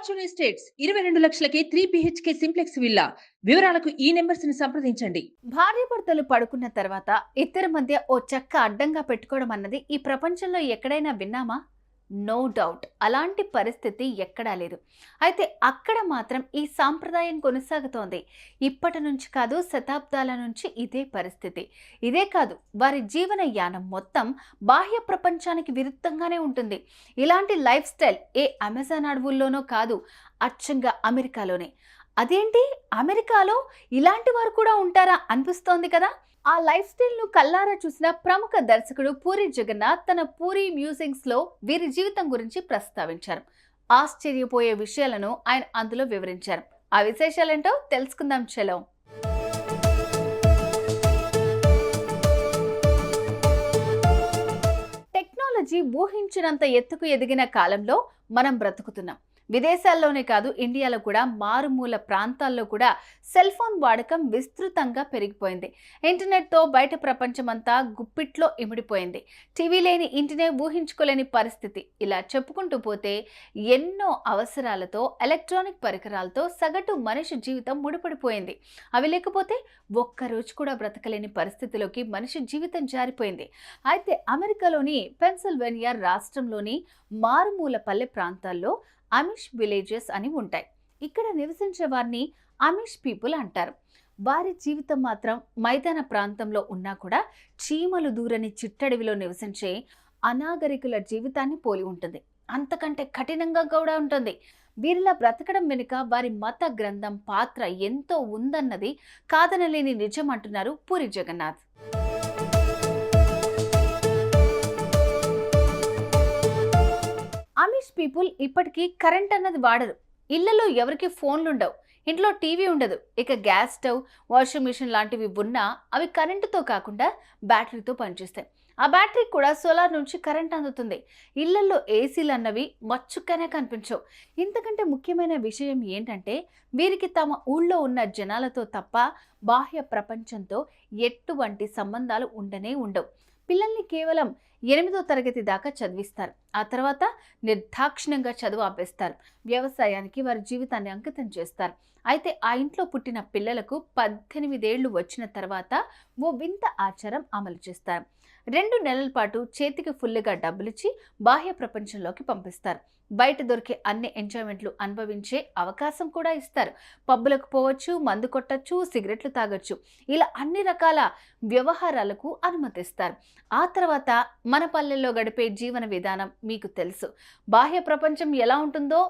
Fortune estates 22 లక్షలకే 3 BHK simplex villa. వివరాలకు ఈ numbers ని సంప్రదించండి. భార్యాభర్తలు పడుకున్న తర్వాత ఇద్దరి మధ్య ఓ చెక్క అడ్డంగా పెట్టుకోవడం అన్నది ఈ ప్రపంచంలో ఎక్కడైనా విన్నామా? నో డౌట్ అలాంటి పరిస్థితి ఎక్కడా లేదు. అయితే అక్కడ మాత్రం ఈ సాంప్రదాయం కొనసాగుతోంది. ఇప్పటి నుంచి కాదు, శతాబ్దాల నుంచి ఇదే పరిస్థితి. ఇదే కాదు, వారి జీవన యానం మొత్తం బాహ్య ప్రపంచానికి విరుద్ధంగానే ఉంటుంది. ఇలాంటి లైఫ్ స్టైల్ ఏ అమెజాన్ అడవుల్లోనో కాదు, అచ్చంగా అమెరికాలోనే. అదేంటి, అమెరికాలో ఇలాంటి వారు కూడా ఉంటారా అనిపిస్తోంది కదా. ఆ లైఫ్ స్టైల్ ను కల్లారా చూసిన ప్రముఖ దర్శకుడు పూరి జగన్నాథ్ తన పూరి మ్యూజింగ్స్ లో వీరి జీవితం గురించి ప్రస్తావించారు. ఆశ్చర్యపోయే విషయాలను ఆయన అందులో వివరించారు. ఆ విశేషాలేంటో తెలుసుకుందాం చలో. టెక్నాలజీ ఊహించినంత ఎత్తుకు ఎదిగిన కాలంలో మనం బ్రతుకుతున్నాం. విదేశాల్లోనే కాదు, ఇండియాలో కూడా మారుమూల ప్రాంతాల్లో కూడా సెల్ ఫోన్ వాడకం విస్తృతంగా పెరిగిపోయింది. ఇంటర్నెట్తో బయట ప్రపంచమంతా గుప్పిట్లో ఇమిడిపోయింది. టీవీ లేని ఇంటినే ఊహించుకోలేని పరిస్థితి. ఇలా చెప్పుకుంటూ పోతే ఎన్నో అవసరాలతో, ఎలక్ట్రానిక్ పరికరాలతో సగటు మనిషి జీవితం ముడిపడిపోయింది. అవి లేకపోతే ఒక్కరోజు కూడా బ్రతకలేని పరిస్థితిలోకి మనిషి జీవితం జారిపోయింది. అయితే అమెరికాలోని పెన్సిల్వేనియా రాష్ట్రంలోని మారుమూల పల్లె ప్రాంతాల్లో అమిష్ విలేజెస్ అని ఉంటాయి. ఇక్కడ నివసించే వారిని అమిష్ పీపుల్ అంటారు. వారి జీవితం మాత్రం మైదాన ప్రాంతంలో ఉన్నా కూడా చీమలు దూరని చిట్టడవిలో నివసించే అనాగరికుల జీవితాన్ని పోలి ఉంటుంది. అంతకంటే కఠినంగా కూడా ఉంటుంది. వీరిలా బ్రతకడం వెనుక వారి మత గ్రంథం పాత్ర ఎంతో ఉందన్నది కాదనలేని నిజం అంటున్నారు పూరి జగన్నాథ్. అమిష్ పీపుల్ ఇప్పటికీ కరెంట్ అన్నది వాడరు. ఇళ్లలో ఎవరికి ఫోన్లు ఉండవు, ఇంట్లో టీవీ ఉండదు. ఇక గ్యాస్ స్టవ్, వాషింగ్ మిషన్ లాంటివి ఉన్నా అవి కరెంటుతో కాకుండా బ్యాటరీతో పనిచేస్తాయి. ఆ బ్యాటరీ కూడా సోలార్ నుంచి కరెంట్ అందుతుంది. ఇళ్లలో ఏసీలు అన్నవి మచ్చుక్కనే కనిపించవు. ఇంతకంటే ముఖ్యమైన విషయం ఏంటంటే వీరికి తమ ఊళ్ళో ఉన్న జనాలతో తప్ప బాహ్య ప్రపంచంతో ఎటువంటి సంబంధాలు ఉండనే ఉండవు. పిల్లల్ని కేవలం 8వ తరగతి దాకా చదివిస్తారు. ఆ తర్వాత నిర్దాక్షిణ్యంగా చదువు ఆపేస్తారు. వ్యవసాయానికి వారి జీవితాన్ని అంకితం చేస్తారు. అయితే ఆ ఇంట్లో పుట్టిన పిల్లలకు 18 ఏళ్లు వచ్చిన తర్వాత ఓ వింత ఆచారం అమలు చేస్తారు. 2 నెలల పాటు చేతికి ఫుల్లుగా డబ్బులిచ్చి బాహ్య ప్రపంచంలోకి పంపిస్తారు. బయట దొరికే అన్ని ఎంజాయ్మెంట్లు అనుభవించే అవకాశం కూడా ఇస్తారు. పబ్బులకు పోవచ్చు, మందు కొట్టచ్చు, సిగరెట్లు తాగొచ్చు. ఇలా అన్ని రకాల వ్యవహారాలకు అనుమతిస్తారు. ఆ తర్వాత మన పల్లెల్లో గడిపే జీవన విధానం మీకు తెలుసు. బాహ్య ప్రపంచం ఎలా ఉంటుందో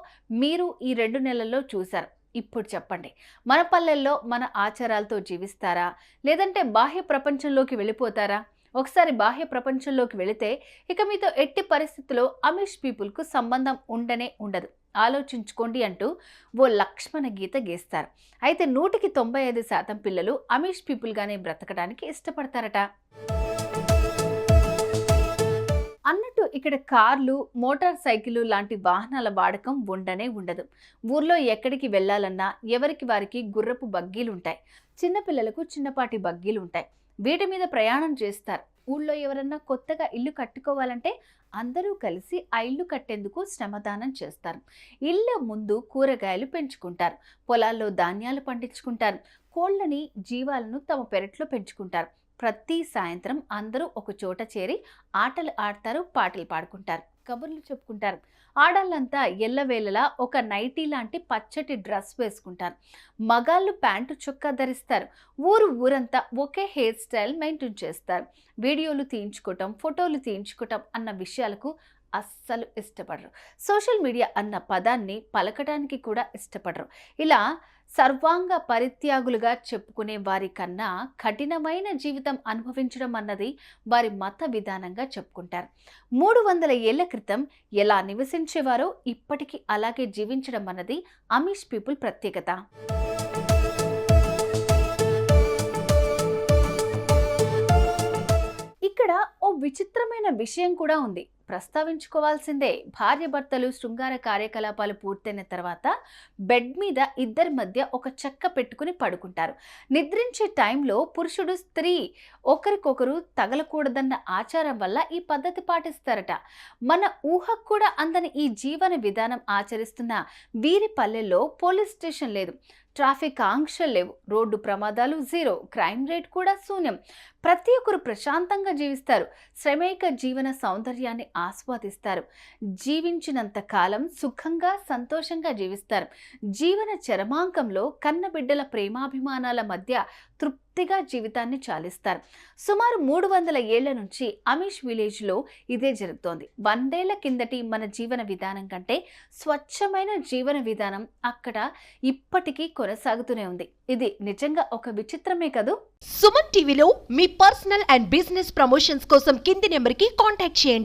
మీరు ఈ 2 నెలల్లో చూశారు. ఇప్పుడు చెప్పండి, మన పల్లెల్లో మన ఆచారాలతో జీవిస్తారా, లేదంటే బాహ్య ప్రపంచంలోకి వెళ్ళిపోతారా? ఒకసారి బాహ్య ప్రపంచంలోకి వెళితే ఇక మీతో ఎట్టి పరిస్థితుల్లో అమిష్ పీపుల్కు సంబంధం ఉండనే ఉండదు. ఆలోచించుకోండి అంటూ ఓ లక్ష్మణ గీత గీస్తారు. అయితే 100కి 95% పిల్లలు అమిష్ పీపుల్గానే బ్రతకడానికి ఇష్టపడతారట. అన్నట్టు ఇక్కడ కార్లు, మోటార్ సైకిళ్ళు లాంటి వాహనాల వాడకం ఉండనే ఉండదు. ఊర్లో ఎక్కడికి వెళ్ళాలన్నా ఎవరికి వారికి గుర్రపు బగ్గీలుంటాయి. చిన్నపిల్లలకు చిన్నపాటి బగ్గీలుంటాయి. వీటి మీద ప్రయాణం చేస్తారు. ఊళ్ళో ఎవరన్నా కొత్తగా ఇల్లు కట్టుకోవాలంటే అందరూ కలిసి ఆ ఇల్లు కట్టేందుకు శ్రమదానం చేస్తారు. ఇళ్ళ ముందు కూరగాయలు పెంచుకుంటారు. పొలాల్లో ధాన్యాలు పండించుకుంటారు. కోళ్ళని, జీవాలను తమ పెరట్లో పెంచుకుంటారు. ప్రతి సాయంత్రం అందరూ ఒక చోట చేరి ఆటలు ఆడతారు, పాటలు పాడుకుంటారు, కబుర్లు చెప్పుకుంటారు. ఆడాళ్ళంతా ఎల్లవేళలా ఒక నైటీ లాంటి పచ్చటి డ్రెస్ వేసుకుంటారు. మగాళ్ళు ప్యాంటు చొక్కా ధరిస్తారు. ఊరంతా ఒకే హెయిర్ స్టైల్ మెయింటైన్ చేస్తారు. వీడియోలు తీయించుకోవటం, ఫోటోలు తీయించుకోవటం అన్న విషయాలకు అస్సలు ఇష్టపడరు. సోషల్ మీడియా అన్న పదాన్ని పలకడానికి కూడా ఇష్టపడరు. ఇలా సర్వాంగ పరిత్యాగులుగా చెప్పుకునే వారి కన్నా కఠినమైన జీవితం అనుభవించడం అన్నది వారి మత విధానంగా చెప్పుకుంటారు. 300 ఏళ్ల క్రితం ఎలా నివసించేవారో ఇప్పటికీ అలాగే జీవించడం అన్నది అమిష్ పీపుల్ ప్రత్యేకత. ఇక్కడ ఓ విచిత్రమైన విషయం కూడా ఉంది. ప్రస్తావించుకోవాల్సిందే. భార్యాభర్తలు శృంగార కార్యకలాపాలు పూర్తయిన తర్వాత బెడ్ మీద ఇద్దరి మధ్య ఒక చెక్క పెట్టుకుని పడుకుంటారు. నిద్రించే టైంలో పురుషుడు, స్త్రీ ఒకరికొకరు తగలకూడదన్న ఆచారం వల్ల ఈ పద్ధతి పాటిస్తారట. మన ఊహకు కూడా అందని ఈ జీవన విధానం ఆచరిస్తున్న వీరి పల్లెల్లో పోలీస్ స్టేషన్ లేదు, ట్రాఫిక్ ఆంక్షలు లేవు, రోడ్డు ప్రమాదాలు జీరో, క్రైమ్ రేట్ కూడా శూన్యం. ప్రతి ఒక్కరు ప్రశాంతంగా జీవిస్తారు, శ్రమైక జీవన సౌందర్యాన్ని ఆస్వాదిస్తారు, జీవించినంత కాలం సుఖంగా సంతోషంగా జీవిస్తారు. జీవన చరమాంకంలో కన్నబిడ్డల ప్రేమాభిమానాల మధ్య తృప్తిగా జీవితాన్ని చాలిస్తారు. సుమారు 300 ఏళ్ల నుంచి అమీష్ విలేజ్లో ఇదే జరుగుతోంది. 100 ఏళ్ల కిందటి మన జీవన విధానం కంటే స్వచ్ఛమైన జీవన విధానం అక్కడ ఇప్పటికీ కొనసాగుతూనే ఉంది. ఇది నిజంగా ఒక విచిత్రమే కదూ. సుమన్ టీవీలో మీ పర్సనల్ అండ్ బిజినెస్ ప్రమోషన్స్ కోసం కింది నెంబర్కి కాంటాక్ట్ చేయండి.